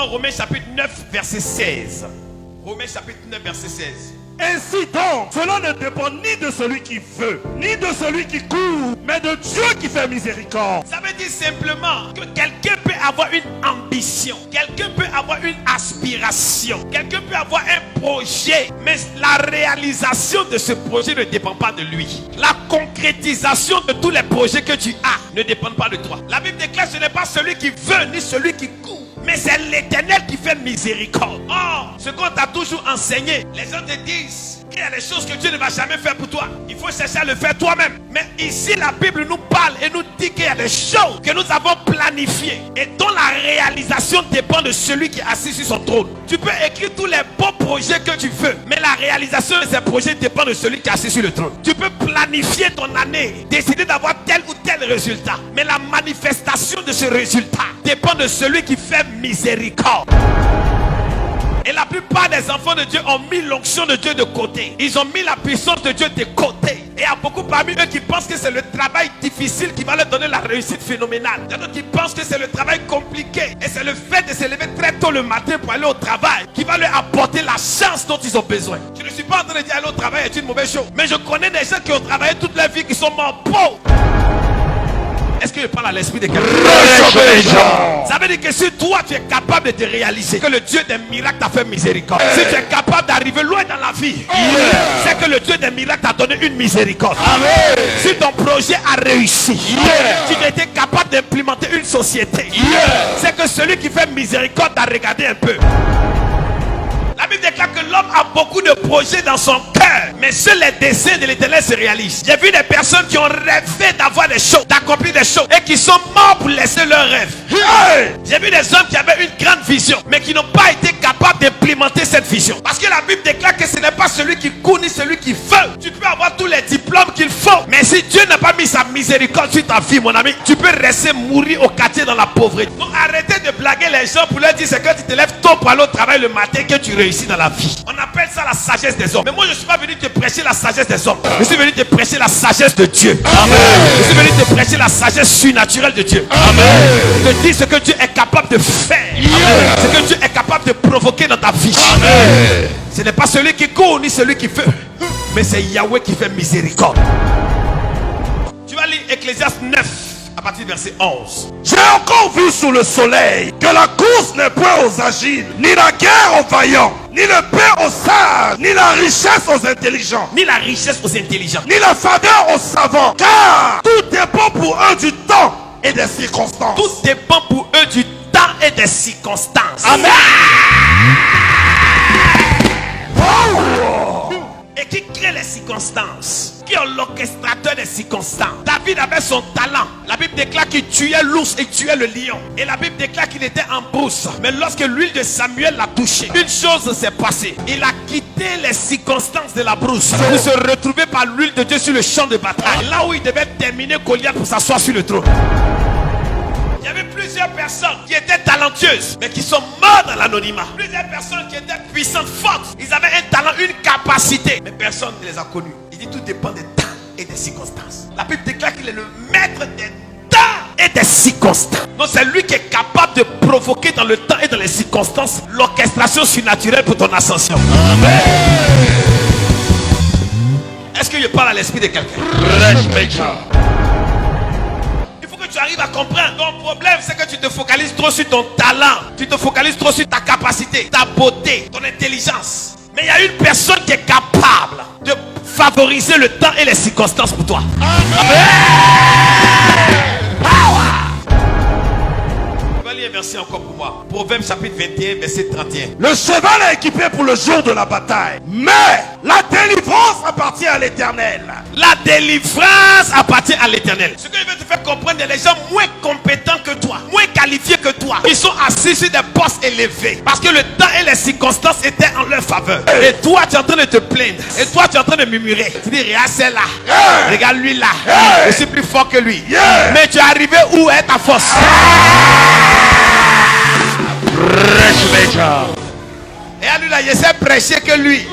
voir Romains chapitre 9, verset 16. Romains chapitre 9, verset 16. Ainsi donc, cela ne dépend ni de celui qui veut, ni de celui qui court, mais de Dieu qui fait miséricorde. Ça veut dire simplement que quelqu'un peut avoir une ambition, quelqu'un peut avoir une aspiration, quelqu'un peut avoir un projet, mais la réalisation de ce projet ne dépend pas de lui. La concrétisation de tous les projets que tu as ne dépend pas de toi. La Bible déclare que ce n'est pas celui qui veut ni celui qui court, mais c'est l'Éternel qui fait miséricorde. Or, ce qu'on t'a toujours enseigné, les gens te disent qu'il y a des choses que Dieu ne va jamais faire pour toi. Il faut chercher à le faire toi-même. Mais ici, la Bible nous parle et nous dit qu'il y a des choses que nous avons planifiées et dont la réalisation dépend de celui qui est assis sur son trône. Tu peux écrire tous les beaux projets que tu veux, mais la réalisation de ces projets dépend de celui qui est assis sur le trône. Tu peux planifier ton année, décider d'avoir tel ou tel résultat, mais la manifestation de ce résultat dépend de celui qui fait miséricorde. Et la plupart des enfants de Dieu ont mis l'onction de Dieu de côté. Ils ont mis la puissance de Dieu de côté. Et il y a beaucoup parmi eux qui pensent que c'est le travail difficile qui va leur donner la réussite phénoménale. Il y en a qui pensent que c'est le travail compliqué. Et c'est le fait de se lever très tôt le matin pour aller au travail qui va leur apporter la chance dont ils ont besoin. Je ne suis pas en train de dire aller au travail est une mauvaise chose. Mais je connais des gens qui ont travaillé toute leur vie qui sont morts pauvres. Est-ce que je parle à l'esprit de quelqu'un? Ça veut dire que si toi tu es capable de te réaliser que le Dieu des miracles t'a fait miséricorde, si tu es capable d'arriver loin dans la vie, c'est que le Dieu des miracles t'a donné une miséricorde. Si ton projet a réussi, si tu étais capable d'implémenter une société, c'est que celui qui fait miséricorde t'a regardé un peu. La Bible déclare que l'homme a beaucoup de projets dans son cœur, mais seuls les desseins de l'Éternel se réalisent. J'ai vu des personnes qui ont rêvé d'avoir des choses, d'accomplir des choses, et qui sont morts pour laisser leurs rêves. J'ai vu des hommes qui avaient une grande vision, mais qui n'ont pas été capables d'implémenter cette vision. Parce que la Bible déclare que ce n'est pas celui qui court ni celui qui veut. Tu peux avoir tous les diplômes qu'il faut, mais si Dieu n'a pas mis sa miséricorde sur ta vie, mon ami, tu peux rester mourir au quartier dans la pauvreté. Donc arrêtez de blaguer les gens pour leur dire c'est quand tu te lèves tôt pour aller au travail le matin que tu réussis dans la vie. On appelle ça la sagesse des hommes. Mais moi je ne suis pas venu te prêcher la sagesse des hommes. Je suis venu te prêcher la sagesse de Dieu. Amen. Je suis venu te prêcher la sagesse surnaturelle de Dieu. Amen. Te dire ce que Dieu est capable de faire. Amen. Ce que Dieu est capable de provoquer dans ta vie. Amen. Ce n'est pas celui qui court ni celui qui veut, mais c'est Yahweh qui fait miséricorde. Tu vas lire Ecclésiaste 9 à partir du verset 11. J'ai encore vu sous le soleil que la course n'est point aux agiles, ni la guerre aux vaillants, ni le pain aux sages, ni la richesse aux intelligents, Ni la richesse aux intelligents, ni la faveur aux savants, car tout dépend pour eux du temps et des circonstances. tout dépend pour eux du temps et des circonstances. Amen. Et qui crée les circonstances? Qui est l'orchestrateur des circonstances? David avait son talent. La Bible déclare qu'il tuait l'ours et tuait le lion. Et la Bible déclare qu'il était en brousse. Mais lorsque l'huile de Samuel l'a touché, une chose s'est passée. Il a quitté les circonstances de la brousse pour se retrouver par l'huile de Dieu sur le champ de bataille, là où il devait terminer Goliath pour s'asseoir sur le trône. Il y avait plusieurs personnes qui étaient talentueuses, mais qui sont mortes dans l'anonymat. Plusieurs personnes qui étaient puissantes, fortes. Ils avaient un talent, une capacité, mais personne ne les a connus. Il dit tout dépend des temps et des circonstances. La Bible déclare qu'il est le maître des temps et des circonstances. Donc c'est lui qui est capable de provoquer dans le temps et dans les circonstances l'orchestration surnaturelle pour ton ascension. Amen. Est-ce que je parle à l'esprit de quelqu'un? Tu arrives à comprendre. Ton problème c'est que tu te focalises trop sur ton talent, tu te focalises trop sur ta capacité, ta beauté, ton intelligence. Mais il y a une personne qui est capable de favoriser le temps et les circonstances pour toi. Amen. Je vais lire un verset encore pour moi. Proverbe chapitre 21 verset 31. Le cheval est équipé pour le jour de la bataille, mais la délivrance appartient à l'Éternel. La délivrance appartient à l'Éternel. Ce que je veux te faire comprendre, il y a des gens moins compétents que toi, moins qualifiés que toi. Ils sont assis sur des postes élevés parce que le temps et les circonstances étaient en leur faveur. Et toi, tu es en train de te plaindre. Et toi, tu es en train de murmurer. Tu dis, regarde celle-là. Regarde lui là. Je suis plus fort que lui. Mais tu es arrivé où est ta force? Et à lui là, je sais prêcher que lui.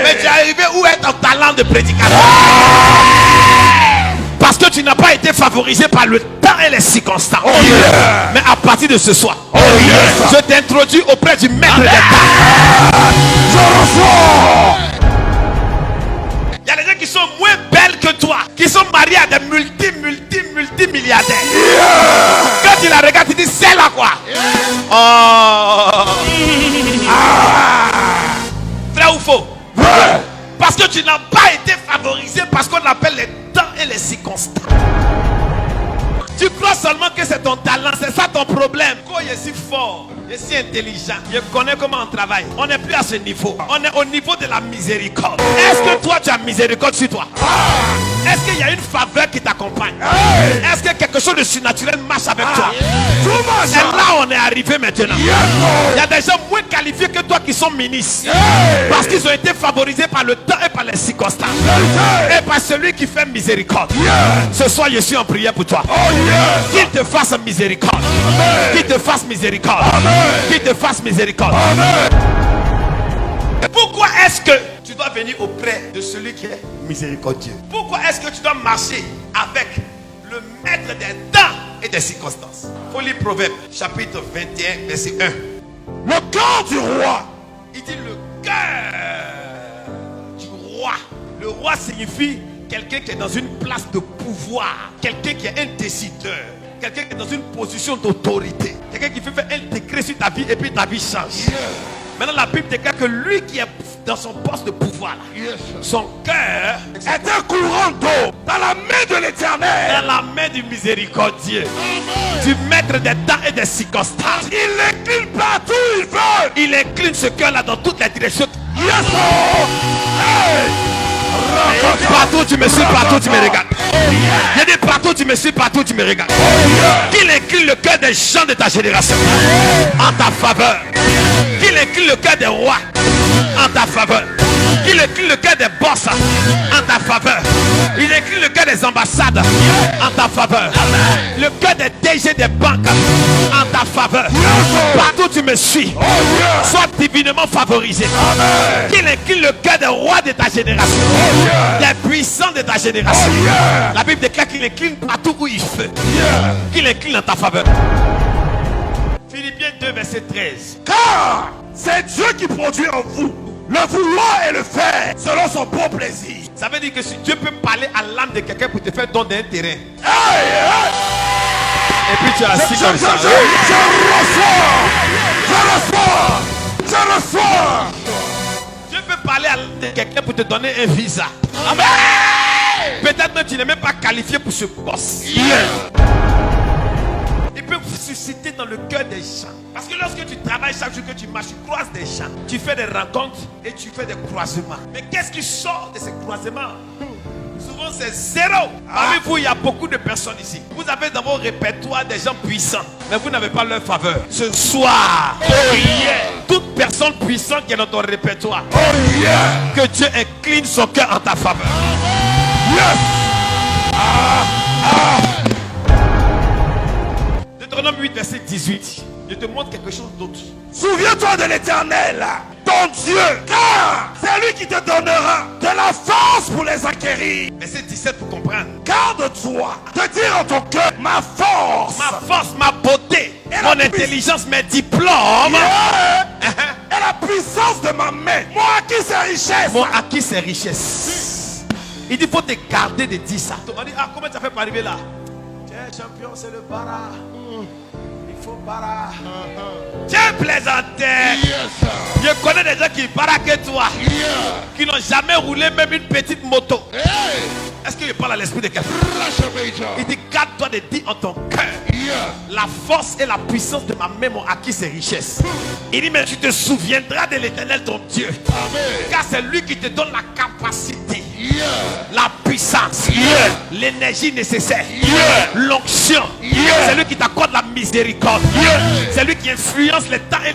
Mais tu es arrivé où est ton talent de prédicateur? Parce que tu n'as pas été favorisé par le temps et les circonstances. Mais à partir de ce soir, Oh yes. Je t'introduis auprès du maître des temps. Je reçois. Il y a des gens qui sont moins belles que toi, qui sont mariés à des multimilliardaires. Quand tu la regardes, tu dis c'est là quoi. Vrai ou faux? Vrai. Parce que tu n'as pas été favorisé parce qu'on appelle les temps et les circonstances. Tu crois seulement que c'est ton talent, c'est ça ton problème. Quand je suis fort, je suis intelligent, je connais comment on travaille. On n'est plus à ce niveau. On est au niveau de la miséricorde. Est-ce que toi tu as miséricorde sur toi? Est-ce qu'il y a une faveur qui t'accompagne? Est-ce que quelque chose de surnaturel marche avec toi? C'est là où on est arrivé maintenant. Il y a des gens moins qualifiés que toi qui sont ministres. Parce qu'ils ont été favorisés par le temps et par les circonstances. Et par celui qui fait miséricorde. Ce soir je suis en prière pour toi. Qu'il te fasse miséricorde. Qu'il te fasse miséricorde. Qu'il te fasse miséricorde. Pourquoi est-ce que tu dois venir auprès de celui qui est miséricordieux? Pourquoi est-ce que tu dois marcher avec le maître des temps et des circonstances? Faut lire Proverbe chapitre 21 verset 1. Le cœur du roi. Il dit le cœur du roi. Le roi signifie quelqu'un qui est dans une place de pouvoir, quelqu'un qui est un décideur, quelqu'un qui est dans une position d'autorité, quelqu'un qui fait faire un décret sur ta vie et puis ta vie change. Maintenant la Bible déclare que lui qui est dans son poste de pouvoir, son cœur est un courant d'eau dans la main de l'Éternel, dans la main du miséricordieux, du maître des temps et des circonstances. Il incline partout où il veut. Il incline ce cœur-là dans toutes les directions. Partout tu me suis, partout tu me regardes. Il dit partout tu me suis, partout tu me regardes. Qu'il incline le cœur des gens de ta génération en ta faveur. Qu'il incline le cœur des rois en ta faveur. Qu'il incline le cœur des boss en ta faveur. Il incline le cœur des ambassades en ta faveur. Le cœur des DG des banques en ta faveur. Partout tu me suis, sois divinement favorisé. Qu'il incline le cœur des rois de ta génération, des puissants de ta génération. La Bible déclare qu'il incline partout où il fait. Qu'il incline en ta faveur. Philippiens 2 verset 13. Car c'est Dieu qui produit en vous le vouloir et le faire selon son bon plaisir. Ça veut dire que si Dieu peut parler à l'âme de quelqu'un pour te faire don d'un terrain, et puis tu as assis comme ça. Je reçois. Dieu peut parler à l'âme de quelqu'un pour te donner un visa. Amen. Peut-être même tu n'es même pas qualifié pour ce poste. Il peut susciter dans le cœur des gens. Parce que lorsque tu travailles chaque jour que tu marches, tu croises des gens. Tu fais des rencontres et tu fais des croisements. Mais qu'est-ce qui sort de ces croisements? Souvent c'est zéro. Parmi vous, il y a beaucoup de personnes ici. Vous avez dans vos répertoires des gens puissants, mais vous n'avez pas leur faveur. Ce soir, toute personne puissante qui est dans ton répertoire, que Dieu incline son cœur en ta faveur. Deutéronome 8 verset 18. Je te montre quelque chose d'autre. Souviens-toi de l'Éternel, ton Dieu, car c'est lui qui te donnera de la force pour les acquérir. Verset 17 pour comprendre. Garde-toi de dire en ton cœur ma force, ma beauté, et mon intelligence, mes diplômes, et la puissance de ma main. Moi acquis ces richesses. Mon acquis ces richesses. Il dit faut te garder de dire ça. On dit comment tu as fait pour arriver là? Tiens champion, c'est le bara. Il faut bara. Tiens plaisantais. Je connais des gens qui baraquent toi, qui n'ont jamais roulé même une petite moto. Est-ce que je parle à l'esprit de quelqu'un? Il dit garde-toi de dire en ton cœur, la force et la puissance de ma main m'ont acquis ces richesses. Il dit mais tu te souviendras de l'Éternel ton Dieu. Car c'est lui qui te donne la capacité, la puissance, l'énergie nécessaire, l'onction. C'est lui qui t'accorde la miséricorde. C'est lui qui influence les temps et...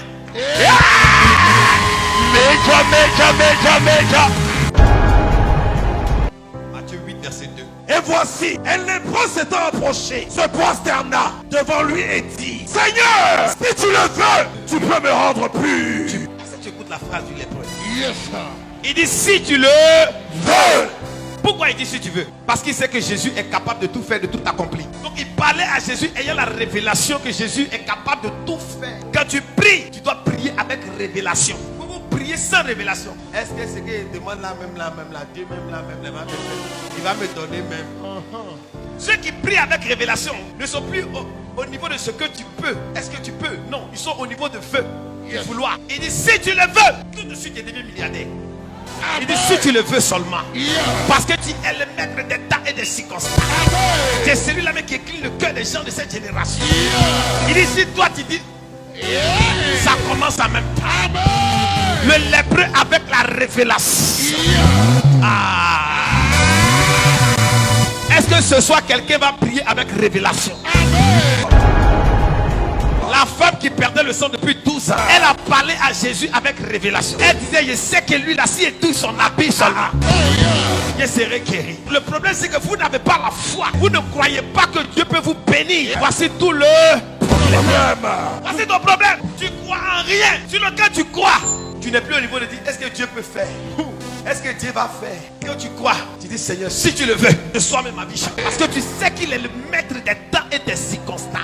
Matthieu 8 verset 2. Et voici, un lépreux s'étant approché, se prosterna devant lui et dit, Seigneur, si tu le veux, tu peux me rendre pur. Est-ce que tu écoutes la phrase du lépreux? Il dit si tu le veux, Pourquoi il dit si tu veux? Parce qu'il sait que Jésus est capable de tout faire, de tout accomplir. Donc il parlait à Jésus ayant la révélation que Jésus est capable de tout faire. Quand tu pries, tu dois prier avec révélation. Vous priez sans révélation. Est-ce que ce qu'il demande là, même là, Dieu même là, il va me faire. Il va me donner même. Ceux qui prient avec révélation ne sont plus au niveau de ce que tu peux. Est-ce que tu peux? Non, ils sont au niveau de feu. De vouloir. Il dit si tu le veux, tout de suite tu es devenu milliardaire. Il dit si tu le veux seulement. Parce que tu es le maître des temps et des circonstances. Tu es celui-là même qui écrit le cœur des gens de cette génération. Il dit si toi tu dis, ça commence en même temps. Le lépreux avec la révélation. Est-ce que ce soir quelqu'un va prier avec révélation? La femme qui perdait le sang depuis 12 ans, elle a parlé à Jésus avec révélation. Elle disait, je sais que lui là, si il touche son habit seulement, je serai guéri. Le problème c'est que vous n'avez pas la foi. Vous ne croyez pas que Dieu peut vous bénir. Voici tout le problème. Voici ton problème. Tu crois en rien. Sur lequel tu crois, tu n'es plus au niveau de dire, est-ce que Dieu peut faire? Est-ce que Dieu va faire? Quand tu crois, tu dis Seigneur, si tu le veux, de soi-même ma vie. Parce que tu sais qu'il est le maître des temps et des circonstances.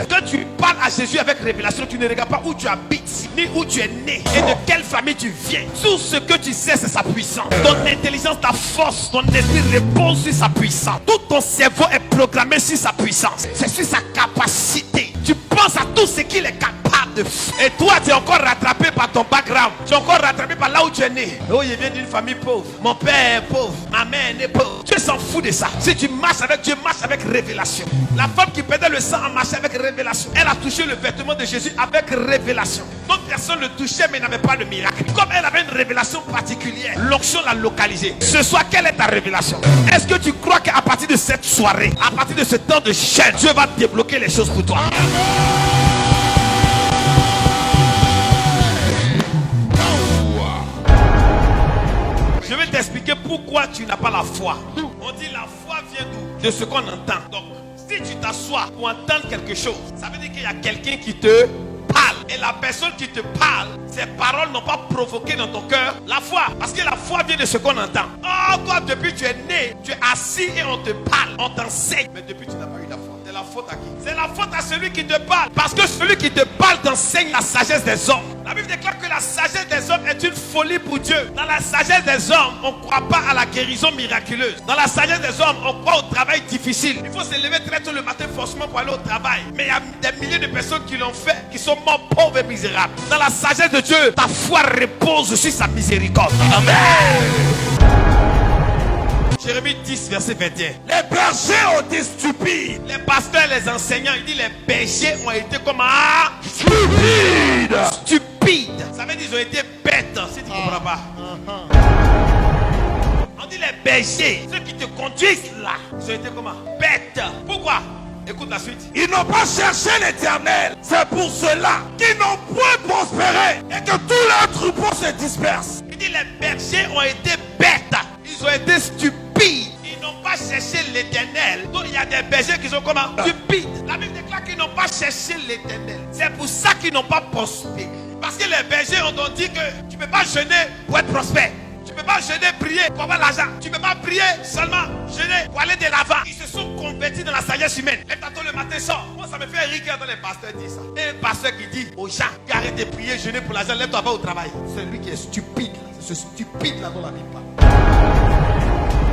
Quand tu parles à Jésus avec révélation, tu ne regardes pas où tu habites, ni où tu es né, et de quelle famille tu viens. Tout ce que tu sais, c'est sa puissance. Ton intelligence, ta force, ton esprit repose sur sa puissance. Tout ton cerveau est programmé sur sa puissance. C'est sur sa capacité. Tu penses à tout ce qu'il est capable de faire. Et toi, tu es encore rattrapé par ton background. Tu es encore rattrapé par là où tu es né. Oh, je viens d'une famille pauvre. Mon père est pauvre. Ma mère est pauvre. Dieu s'en fout de ça. Si tu marches avec Dieu, marche avec révélation. La femme qui perdait le sang a marché avec révélation. Elle a touché le vêtement de Jésus avec révélation. D'autres personnes le touchaient mais n'avaient pas de miracle. Comme elle avait une révélation particulière, l'onction l'a localisée. Ce soir, quelle est ta révélation? Est-ce que tu crois qu'à partir de cette soirée, à partir de ce temps de chaîne, Dieu va débloquer les choses pour toi? Je vais t'expliquer pourquoi tu n'as pas la foi. On dit la foi vient d'où? De ce qu'on entend. Donc, si tu t'assois pour entendre quelque chose, ça veut dire qu'il y a quelqu'un qui te parle. Et la personne qui te parle, ses paroles n'ont pas provoqué dans ton cœur la foi. Parce que la foi vient de ce qu'on entend. Oh, toi, depuis que tu es né, tu es assis et on te parle, on t'enseigne. Mais depuis tu n'as pas eu la foi. C'est la faute à qui? C'est la faute à celui qui te parle. Parce que celui qui te parle t'enseigne la sagesse des hommes. La Bible déclare que la sagesse des hommes est une folie pour Dieu. Dans la sagesse des hommes, on ne croit pas à la guérison miraculeuse. Dans la sagesse des hommes, on croit au travail difficile. Il faut se lever très tôt le matin forcément pour aller au travail. Mais il y a des milliers de personnes qui l'ont fait, qui sont morts pauvres et misérables. Dans la sagesse de Dieu, ta foi repose sur sa miséricorde. Amen. Jérémie 10, verset 21. Les bergers ont été stupides. Les pasteurs, les enseignants, ils disent les bergers ont été comme stupides. Ça veut dire qu'ils ont été bêtes, si tu ne comprends pas. On dit les bergers, ceux qui te conduisent là, ils ont été comment? Bêtes. Pourquoi? Écoute la suite. Ils n'ont pas cherché l'Éternel. C'est pour cela qu'ils n'ont point prospéré et que tous leurs troupeaux se dispersent. Il dit les bergers ont été bêtes. Ils ont été stupides. Ils n'ont pas cherché l'Éternel. Donc il y a des bergers qui sont comment? Stupides. La Bible déclare qu'ils n'ont pas cherché l'Éternel. C'est pour ça qu'ils n'ont pas prospéré. Parce que les bergers ont dit que tu ne peux pas jeûner pour être prospère. Tu ne peux pas jeûner, prier pour avoir l'argent. Tu ne peux pas prier seulement jeûner pour aller de l'avant. Ils se sont convertis dans la sagesse humaine. Et tantôt le matin sort. Moi ça me fait rire quand les pasteurs disent ça. Et un pasteur qui dit aux gens qui arrêtent de prier, jeûner pour l'argent, lève-toi, va au travail. C'est lui qui est stupide. C'est ce stupide là dont la Bible parle.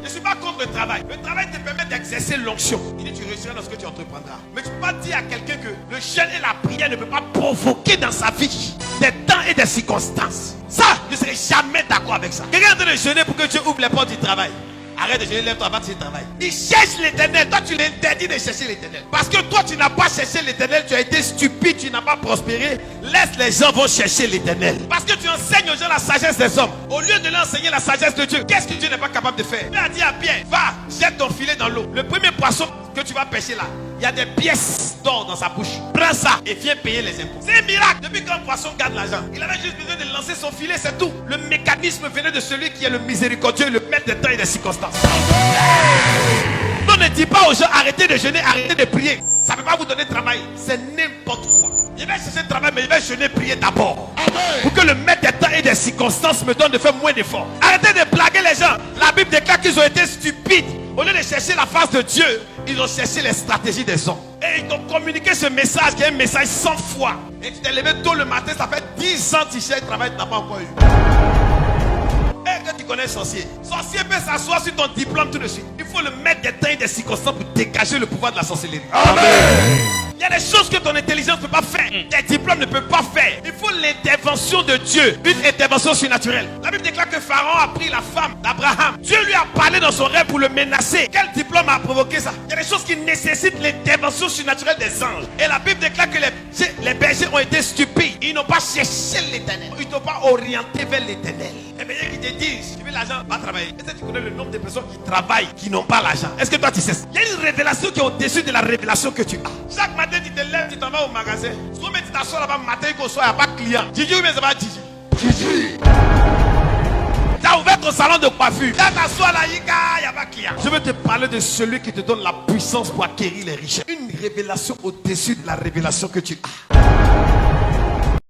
Je ne suis pas contre le travail. Le travail te permet d'exercer l'onction. Il dit tu réussiras dans ce que tu entreprendras. Mais tu ne peux pas dire à quelqu'un que le jeûne et la prière ne peuvent pas provoquer dans sa vie des temps et des circonstances. Ça, je ne serai jamais d'accord avec ça. Quelqu'un est en train de jeûner pour que Dieu ouvre les portes du travail. Arrête de jeûner, lève-toi, va tu travail. Il cherche l'Éternel. Toi, tu l'interdis de chercher l'Éternel. Parce que toi, tu n'as pas cherché l'Éternel. Tu as été stupide, tu n'as pas prospéré. Laisse les gens vont chercher l'Éternel. Parce que tu enseignes aux gens la sagesse des hommes. Au lieu de leur enseigner la sagesse de Dieu, qu'est-ce que Dieu n'est pas capable de faire? Dieu a dit à Pierre, va, jette ton filet dans l'eau. Le premier poisson que tu vas pêcher là, il y a des pièces d'or dans sa bouche. Prends ça et viens payer les impôts. C'est un miracle. Depuis qu'un poisson garde l'argent, il avait juste besoin de lancer son filet, c'est tout. Le mécanisme venait de celui qui est le miséricordieux, le maître des temps et des circonstances. Donc ne dis pas aux gens arrêtez de jeûner, arrêtez de prier. Ça ne peut pas vous donner travail. C'est n'importe quoi. Je vais chercher le travail, mais je vais jeûner, prier d'abord. Pour que le maître des temps et des circonstances me donne de faire moins d'efforts. Arrêtez de blaguer les gens. La Bible déclare qu'ils ont été stupides. Au lieu de chercher la face de Dieu, ils ont cherché les stratégies des hommes. Et ils t'ont communiqué ce message qui est un message 100 fois. Et tu t'es levé tôt le matin, ça fait 10 ans que tu cherches le travail, tu n'as pas encore eu. Et quand tu connais un sorcier, sorcier peut s'asseoir sur ton diplôme tout de suite. Il faut le mettre des temps et des circonstances pour dégager le pouvoir de la sorcellerie. Amen. Il y a des choses que ton intelligence ne peut pas faire. Tes diplômes ne peuvent pas faire. Il faut l'intervention de Dieu. Une intervention surnaturelle. La Bible déclare que Pharaon a pris la femme d'Abraham. Dieu lui a parlé dans son rêve pour le menacer. Quel diplôme a provoqué ça? Il y a des choses qui nécessitent l'intervention surnaturelle des anges. Et la Bible déclare que les bergers ont été stupides. Ils n'ont pas cherché l'éternel. Ils n'ont pas orienté vers l'éternel. Les bergers qui te disent, tu veux l'argent, va travailler. Est-ce que tu connais le nombre de personnes qui travaillent, qui n'ont pas l'argent? Est-ce que toi tu sais? Il y a une révélation qui est au-dessus de la révélation que tu as. Chaque matin tu te lèves, tu t'en vas au magasin. Soit tu t'assois là-bas matin qu'on soit, il n'y a pas de client. Gigi ou bien c'est pas Gigi? Gigi. Tu as ouvert ton salon de coiffure. Tu t'assois là, il n'y a pas de client. Je veux te parler de celui qui te donne la puissance pour acquérir les richesses. Une révélation au-dessus de la révélation que tu as.